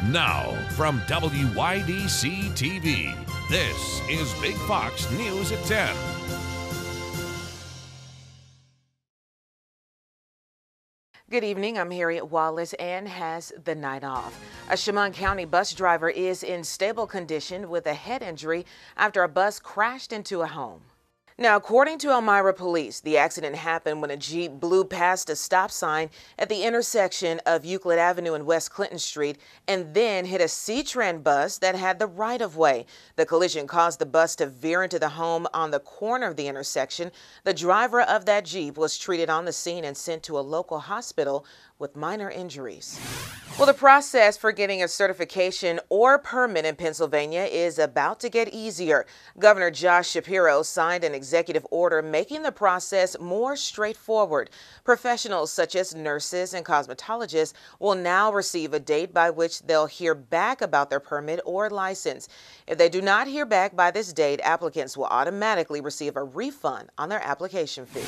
Now, from WYDC TV, this is Big Fox News at 10. Good evening, I'm Harriet Wallace. Ann has the night off. A Chemung County bus driver is in stable condition with a head injury after a bus crashed into a home. Now, according to Elmira Police, the accident happened when a Jeep blew past a stop sign at the intersection of Euclid Avenue and West Clinton Street and then hit a C-Tran bus that had the right-of-way. The collision caused the bus to veer into the home on the corner of the intersection. The driver of that Jeep was treated on the scene and sent to a local hospital with minor injuries. Well, the process for getting a certification or permit in Pennsylvania is about to get easier. Governor Josh Shapiro signed an executive order making the process more straightforward. Professionals such as nurses and cosmetologists will now receive a date by which they'll hear back about their permit or license. If they do not hear back by this date, applicants will automatically receive a refund on their application fee.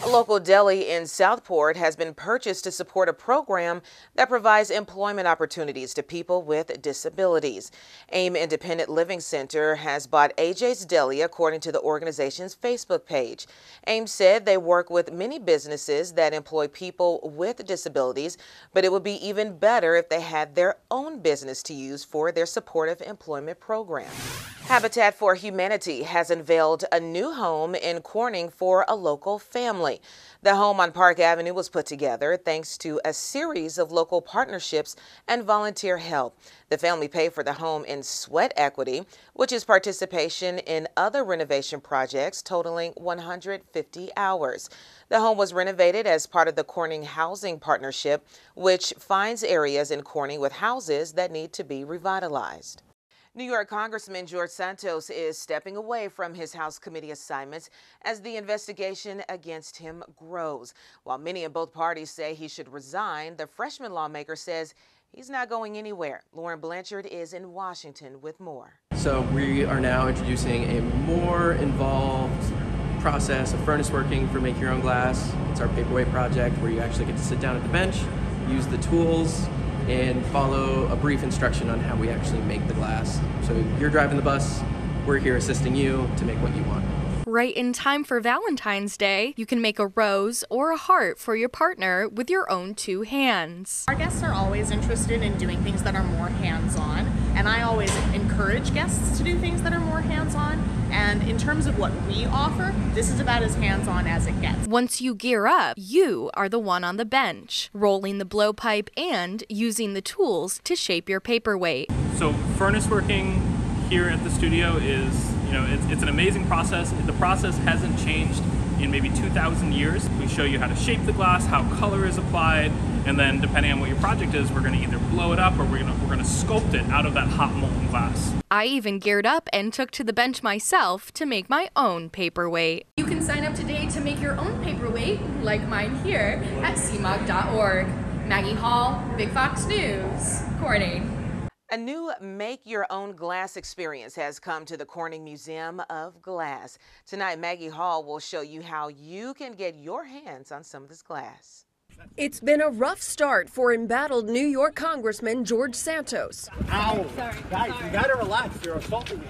A local deli in Southport has been purchased to support a program that provides employment opportunities to people with disabilities. AIM Independent Living Center has bought AJ's Deli, according to the organization's Facebook page. AIM said they work with many businesses that employ people with disabilities, but it would be even better if they had their own business to use for their supportive employment program. Habitat for Humanity has unveiled a new home in Corning for a local family. The home on Park Avenue was put together thanks to a series of local partnerships and volunteer help. The family paid for the home in sweat equity, which is participation in other renovation projects totaling 150 hours. The home was renovated as part of the Corning Housing Partnership, which finds areas in Corning with houses that need to be revitalized. New York Congressman George Santos is stepping away from his House committee assignments as the investigation against him grows. While many in both parties say he should resign, the freshman lawmaker says he's not going anywhere. Lauren Blanchard is in Washington with more. So we are now introducing a more involved process of furnace working for Make Your Own Glass. It's our paperweight project where you actually get to sit down at the bench, use the tools, and follow a brief instruction on how we actually make the glass. So you're driving the bus, we're here assisting you to make what you want. Right in time for Valentine's Day, you can make a rose or a heart for your partner with your own two hands. Our guests are always interested in doing things that are more hands-on, and I always encourage guests to do things that are more hands-on. And in terms of what we offer, this is about as hands-on as it gets. Once you gear up, you are the one on the bench, rolling the blowpipe and using the tools to shape your paperweight. So furnace working here at the studio is, it's an amazing process. The process hasn't changed in maybe 2,000 years. We show you how to shape the glass, how color is applied, and then depending on what your project is, we're going to either blow it up or we're going to sculpt it out of that hot molten glass. I even geared up and took to the bench myself to make my own paperweight. You can sign up today to make your own paperweight, like mine here, at cmog.org. Maggie Hall, Big Fox News, Corning. A new Make Your Own Glass experience has come to the Corning Museum of Glass. Tonight, Maggie Hall will show you how you can get your hands on some of this glass. It's been a rough start for embattled New York Congressman George Santos. Ow! Guys, you gotta relax. You're assaulting me.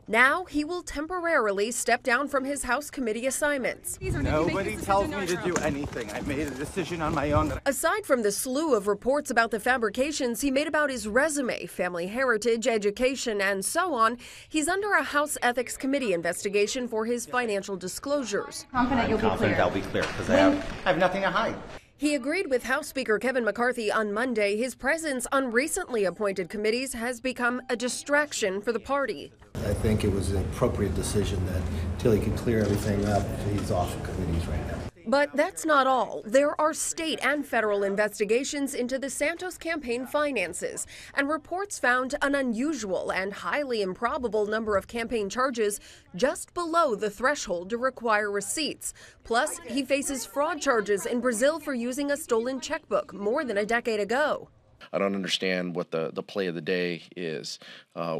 Now he will temporarily step down from his House committee assignments. Nobody tells me to do anything. I made a decision on my own. Aside from the slew of reports about the fabrications he made about his resume, family heritage, education, and so on, he's under a House Ethics Committee investigation for his financial disclosures. Confident you'll be clear. Confident I'll be clear because I have nothing to hide. He agreed with House Speaker Kevin McCarthy on Monday his presence on recently appointed committees has become a distraction for the party. I think it was an appropriate decision that until he can clear everything up, he's off committees right now. But that's not all. There are state and federal investigations into the Santos campaign finances, and reports found an unusual and highly improbable number of campaign charges just below the threshold to require receipts. Plus, he faces fraud charges in Brazil for using a stolen checkbook more than a decade ago. I don't understand what the play of the day is.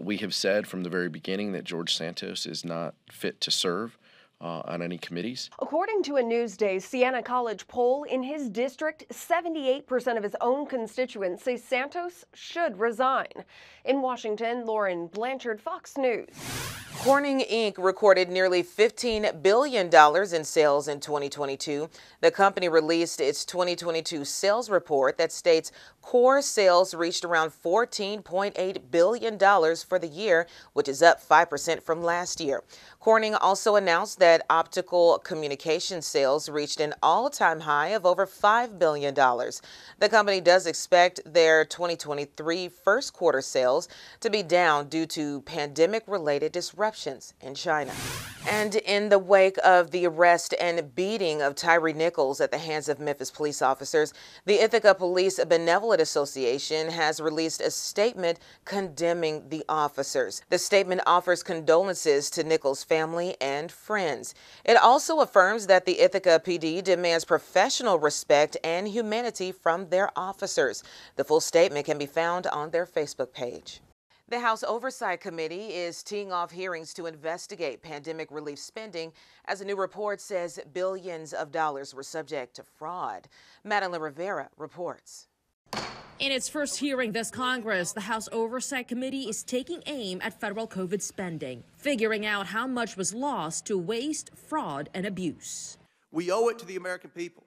We have said from the very beginning that George Santos is not fit to serve on any committees. According to a Newsday Siena College poll, in his district, 78% of his own constituents say Santos should resign. In Washington, Lauren Blanchard, Fox News. Corning Inc. recorded nearly $15 billion in sales in 2022. The company released its 2022 sales report that states core sales reached around $14.8 billion for the year, which is up 5% from last year. Corning also announced that optical communication sales reached an all-time high of over $5 billion. The company does expect their 2023 first quarter sales to be down due to pandemic-related disruptions in China. And in the wake of the arrest and beating of Tyre Nichols at the hands of Memphis police officers, the Ithaca Police Benevolent Association has released a statement condemning the officers. The statement offers condolences to Nichols' family and friends. It also affirms that the Ithaca PD demands professional respect and humanity from their officers. The full statement can be found on their Facebook page. The House Oversight Committee is teeing off hearings to investigate pandemic relief spending as a new report says billions of dollars were subject to fraud. Madeline Rivera reports. In its first hearing this Congress, the House Oversight Committee is taking aim at federal COVID spending, figuring out how much was lost to waste, fraud, and abuse. We owe it to the American people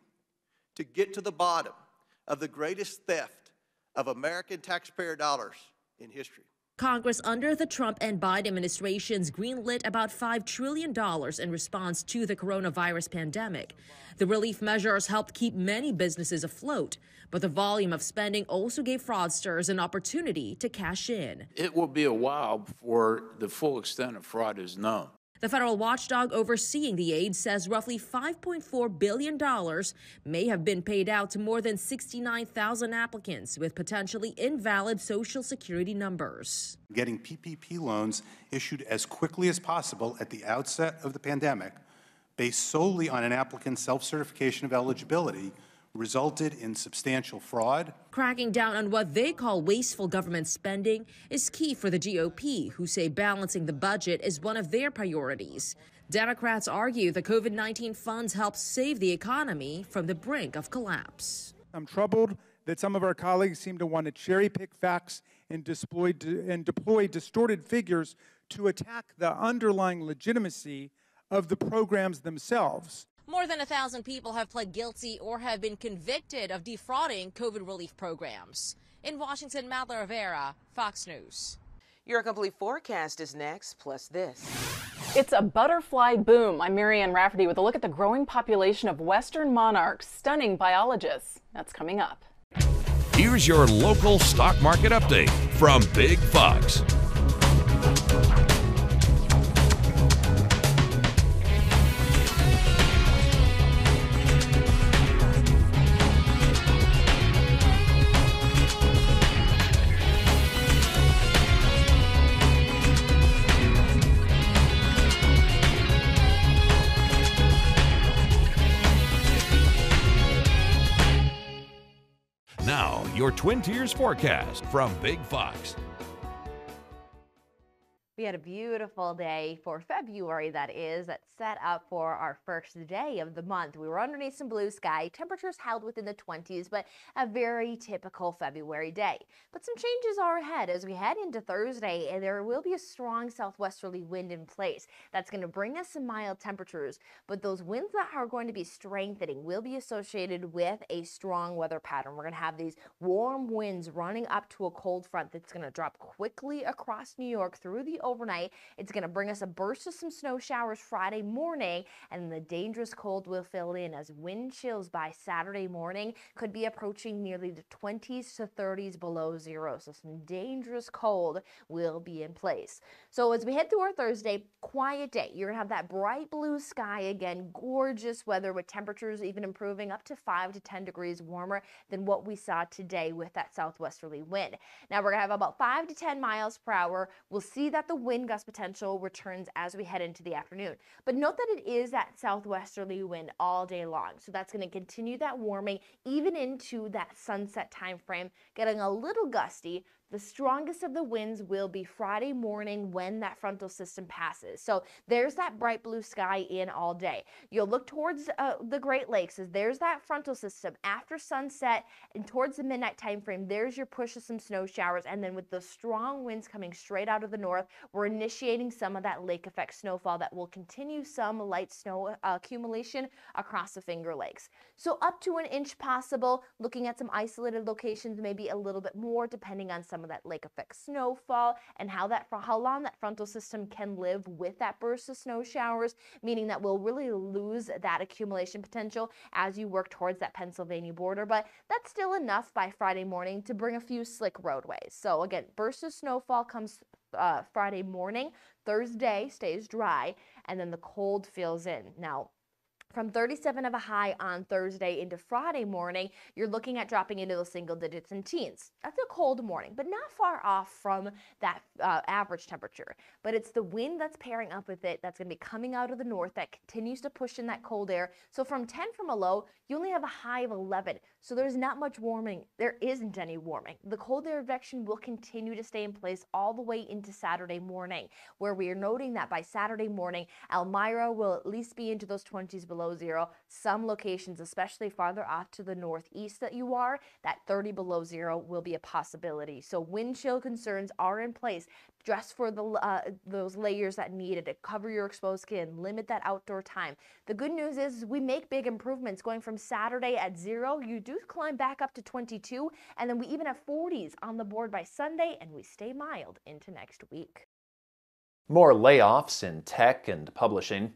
to get to the bottom of the greatest theft of American taxpayer dollars in history. Congress under the Trump and Biden administrations greenlit about $5 trillion in response to the coronavirus pandemic. The relief measures helped keep many businesses afloat, but the volume of spending also gave fraudsters an opportunity to cash in. It will be a while before the full extent of fraud is known. The federal watchdog overseeing the aid says roughly $5.4 billion may have been paid out to more than 69,000 applicants with potentially invalid Social Security numbers. Getting PPP loans issued as quickly as possible at the outset of the pandemic, based solely on an applicant's self-certification of eligibility, resulted in substantial fraud. Cracking down on what they call wasteful government spending is key for the GOP, who say balancing the budget is one of their priorities. Democrats argue the COVID-19 funds helped save the economy from the brink of collapse. I'm troubled that some of our colleagues seem to want to cherry-pick facts and deploy distorted figures to attack the underlying legitimacy of the programs themselves. More than 1,000 people have pled guilty or have been convicted of defrauding COVID relief programs. In Washington, Madeline Rivera, Fox News. Your complete forecast is next, plus this. It's a butterfly boom. I'm Marianne Rafferty with a look at the growing population of western monarchs. Stunning biologists. That's coming up. Here's your local stock market update from Big Fox. Now, your Twin Tiers forecast from Big Fox. We had a beautiful day for February, that is, that set up for our first day of the month. We were underneath some blue sky, temperatures held within the 20s, but a very typical February day. But some changes are ahead as we head into Thursday, and there will be a strong southwesterly wind in place. That's going to bring us some mild temperatures, but those winds that are going to be strengthening will be associated with a strong weather pattern. We're going to have these warm winds running up to a cold front that's going to drop quickly across New York through the overnight. It's going to bring us a burst of some snow showers Friday morning, and the dangerous cold will fill in as wind chills by Saturday morning could be approaching nearly the 20s to 30s below zero. So some dangerous cold will be in place. So as we head through our Thursday, quiet day. You're going to have that bright blue sky again, gorgeous weather with temperatures even improving up to 5 to 10 degrees warmer than what we saw today with that southwesterly wind. Now we're going to have about 5 to 10 miles per hour. We'll see that the wind gust potential returns as we head into the afternoon. But note that it is that southwesterly wind all day long. So that's going to continue that warming even into that sunset time frame, getting a little gusty. The strongest of the winds will be Friday morning when that frontal system passes. So there's that bright blue sky in all day. You'll look towards the Great Lakes as there's that frontal system after sunset and towards the midnight time frame. There's your push of some snow showers. And then with the strong winds coming straight out of the north, we're initiating some of that lake effect snowfall that will continue some light snow accumulation across the Finger Lakes. So up to an inch possible, looking at some isolated locations, maybe a little bit more depending on some of that lake effect snowfall and how long that frontal system can live with that burst of snow showers, meaning that we'll really lose that accumulation potential as you work towards that Pennsylvania border. But that's still enough by Friday morning to bring a few slick roadways. So again, burst of snowfall comes Friday morning. Thursday stays dry, and then the cold fills in. Now, from 37 of a high on Thursday into Friday morning, you're looking at dropping into the single digits and teens. That's a cold morning, but not far off from that average temperature. But it's the wind that's pairing up with it that's going to be coming out of the north that continues to push in that cold air. So from 10 from a low, you only have a high of 11. So there's not much warming. There isn't any warming. The cold air advection will continue to stay in place all the way into Saturday morning, where we are noting that by Saturday morning, Elmira will at least be into those 20s below zero. Some locations, especially farther off to the northeast that you are, that 30 below zero will be a possibility. So wind chill concerns are in place. Dress for those layers that needed to cover your exposed skin, limit that outdoor time. The good news is we make big improvements going from Saturday at 0. You do climb back up to 22, and then we even have 40s on the board by Sunday, and we stay mild into next week. More layoffs in tech and publishing.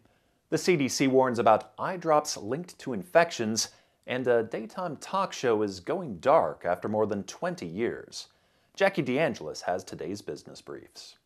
The CDC warns about eye drops linked to infections, and a daytime talk show is going dark after more than 20 years. Jackie DeAngelis has today's business briefs.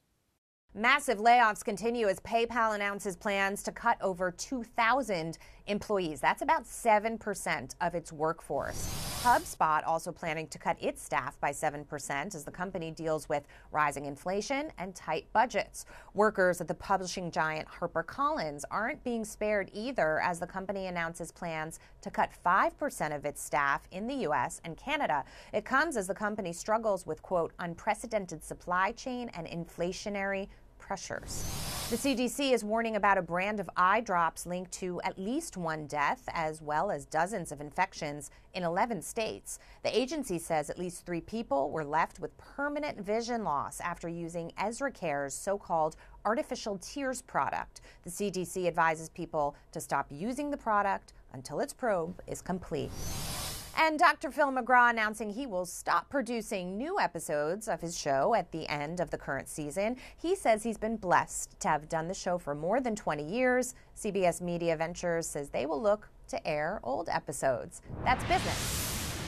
Massive layoffs continue as PayPal announces plans to cut over 2,000 employees. That's about 7% of its workforce. HubSpot also planning to cut its staff by 7% as the company deals with rising inflation and tight budgets. Workers at the publishing giant HarperCollins aren't being spared either as the company announces plans to cut 5% of its staff in the U.S. and Canada. It comes as the company struggles with, quote, unprecedented supply chain and inflationary pressures. The CDC is warning about a brand of eye drops linked to at least one death, as well as dozens of infections in 11 states. The agency says at least 3 people were left with permanent vision loss after using Ezra Care's so-called artificial tears product. The CDC advises people to stop using the product until its probe is complete. And Dr. Phil McGraw announcing he will stop producing new episodes of his show at the end of the current season. He says he's been blessed to have done the show for more than 20 years. CBS Media Ventures says they will look to air old episodes. That's business.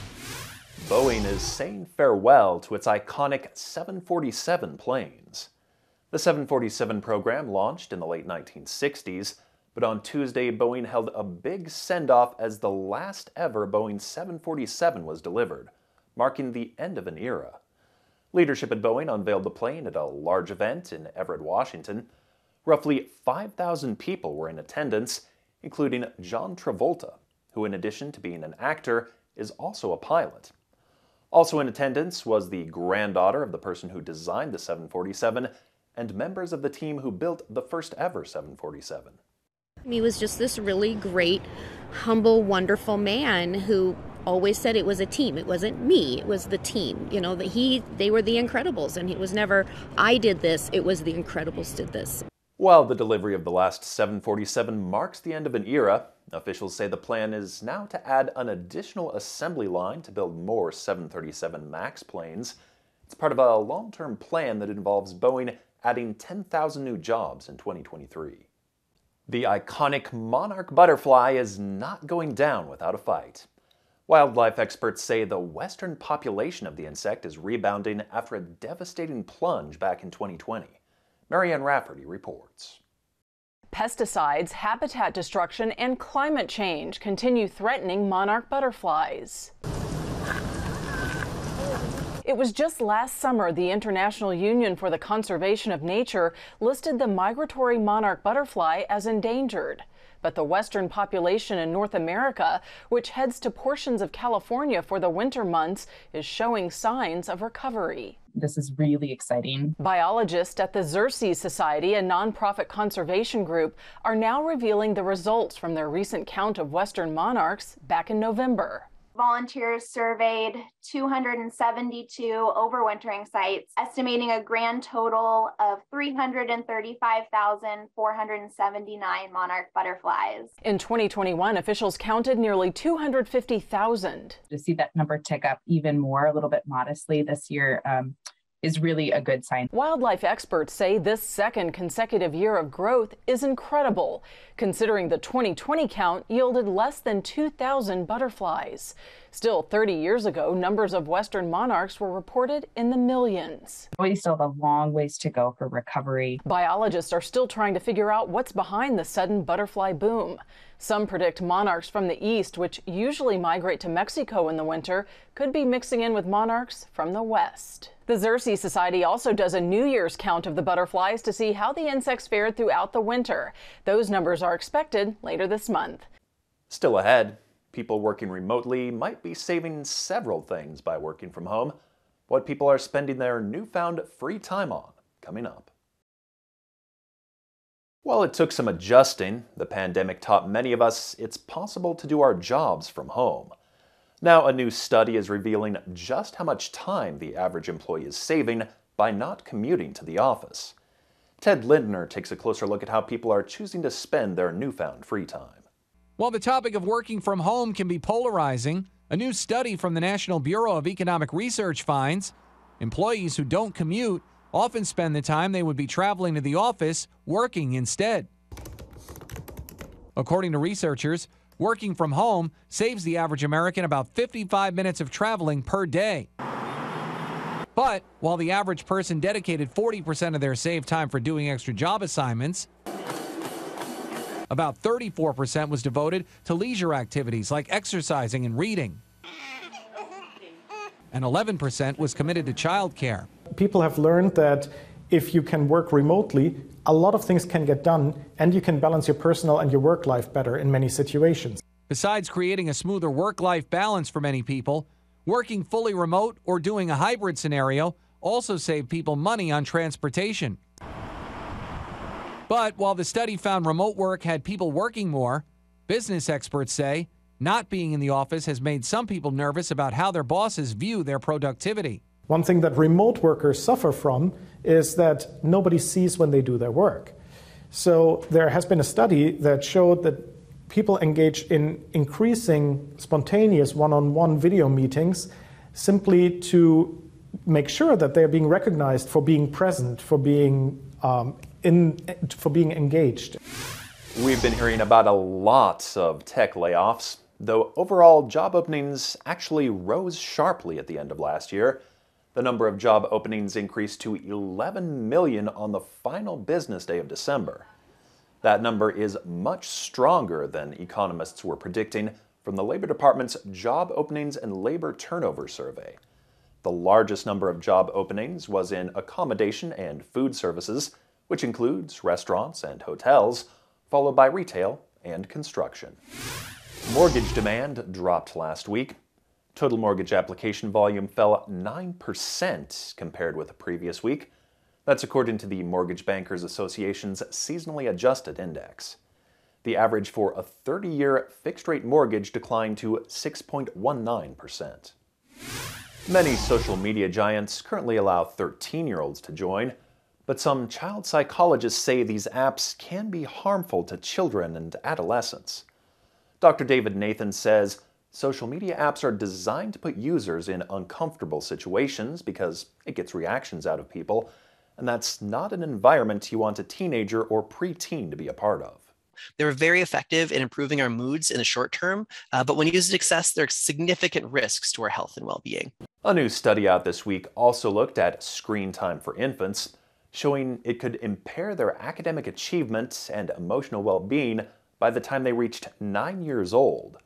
Boeing is saying farewell to its iconic 747 planes. The 747 program launched in the late 1960s. But on Tuesday, Boeing held a big send-off as the last ever Boeing 747 was delivered, marking the end of an era. Leadership at Boeing unveiled the plane at a large event in Everett, Washington. Roughly 5,000 people were in attendance, including John Travolta, who in addition to being an actor, is also a pilot. Also in attendance was the granddaughter of the person who designed the 747 and members of the team who built the first ever 747. He was just this really great, humble, wonderful man who always said it was a team. It wasn't me, it was the team. You know, they were the Incredibles, and it was never, I did this, it was the Incredibles did this. While the delivery of the last 747 marks the end of an era, officials say the plan is now to add an additional assembly line to build more 737 MAX planes. It's part of a long-term plan that involves Boeing adding 10,000 new jobs in 2023. The iconic monarch butterfly is not going down without a fight. Wildlife experts say the western population of the insect is rebounding after a devastating plunge back in 2020. Marianne Rafferty reports. Pesticides, habitat destruction, and climate change continue threatening monarch butterflies. It was just last summer the International Union for the Conservation of Nature listed the migratory monarch butterfly as endangered. But the western population in North America, which heads to portions of California for the winter months, is showing signs of recovery. This is really exciting. Biologists at the Xerces Society, a nonprofit conservation group, are now revealing the results from their recent count of western monarchs back in November. Volunteers surveyed 272 overwintering sites, estimating a grand total of 335,479 monarch butterflies. In 2021, officials counted nearly 250,000. To see that number tick up even more, a little bit modestly this year, is really a good sign. Wildlife experts say this second consecutive year of growth is incredible, considering the 2020 count yielded less than 2,000 butterflies. Still, 30 years ago, numbers of western monarchs were reported in the millions. We still have a long ways to go for recovery. Biologists are still trying to figure out what's behind the sudden butterfly boom. Some predict monarchs from the east, which usually migrate to Mexico in the winter, could be mixing in with monarchs from the west. The Xerces Society also does a New Year's count of the butterflies to see how the insects fared throughout the winter. Those numbers are expected later this month. Still ahead, people working remotely might be saving several things by working from home. What people are spending their newfound free time on, coming up. While it took some adjusting, the pandemic taught many of us it's possible to do our jobs from home. Now, a new study is revealing just how much time the average employee is saving by not commuting to the office. Ted Lindner takes a closer look at how people are choosing to spend their newfound free time. While the topic of working from home can be polarizing, a new study from the National Bureau of Economic Research finds employees who don't commute often spend the time they would be traveling to the office working instead. According to researchers, working from home saves the average American about 55 minutes of traveling per day. But while the average person dedicated 40% of their saved time for doing extra job assignments, about 34% was devoted to leisure activities like exercising and reading. And 11% was committed to childcare. People have learned that if you can work remotely, a lot of things can get done, and you can balance your personal and your work life better in many situations. Besides creating a smoother work-life balance for many people, working fully remote or doing a hybrid scenario also saved people money on transportation. But while the study found remote work had people working more, business experts say not being in the office has made some people nervous about how their bosses view their productivity. One thing that remote workers suffer from is that nobody sees when they do their work. So there has been a study that showed that people engage in increasing spontaneous one-on-one video meetings simply to make sure that they're being recognized for being present, for being engaged. We've been hearing about a lot of tech layoffs, though overall job openings actually rose sharply at the end of last year. The number of job openings increased to 11 million on the final business day of December. That number is much stronger than economists were predicting from the Labor Department's Job Openings and Labor Turnover Survey. The largest number of job openings was in accommodation and food services, which includes restaurants and hotels, followed by retail and construction. Mortgage demand dropped last week. Total mortgage application volume fell 9% compared with the previous week. That's according to the Mortgage Bankers Association's seasonally adjusted index. The average for a 30-year fixed-rate mortgage declined to 6.19%. Many social media giants currently allow 13-year-olds to join, but some child psychologists say these apps can be harmful to children and adolescents. Dr. David Nathan says social media apps are designed to put users in uncomfortable situations because it gets reactions out of people, and that's not an environment you want a teenager or preteen to be a part of. They're very effective in improving our moods in the short term, but when used in excess, there are significant risks to our health and well-being. A new study out this week also looked at screen time for infants, showing it could impair their academic achievement and emotional well-being by the time they reached 9 years old.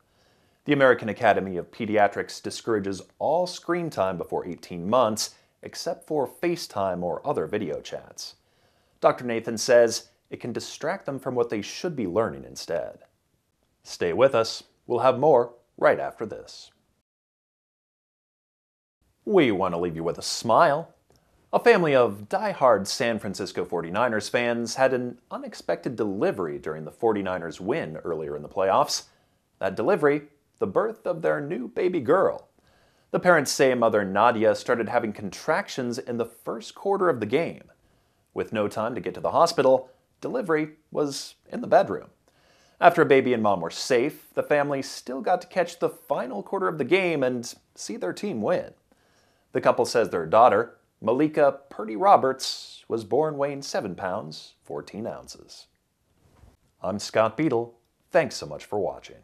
The American Academy of Pediatrics discourages all screen time before 18 months, except for FaceTime or other video chats. Dr. Nathan says it can distract them from what they should be learning instead. Stay with us. We'll have more right after this. We want to leave you with a smile. A family of die-hard San Francisco 49ers fans had an unexpected delivery during the 49ers win earlier in the playoffs. That delivery, the birth of their new baby girl. The parents say mother Nadia started having contractions in the first quarter of the game. With no time to get to the hospital, delivery was in the bedroom. After baby and mom were safe, the family still got to catch the final quarter of the game and see their team win. The couple says their daughter, Malika Purdy Roberts, was born weighing 7 pounds, 14 ounces. I'm Scott Beadle. Thanks so much for watching.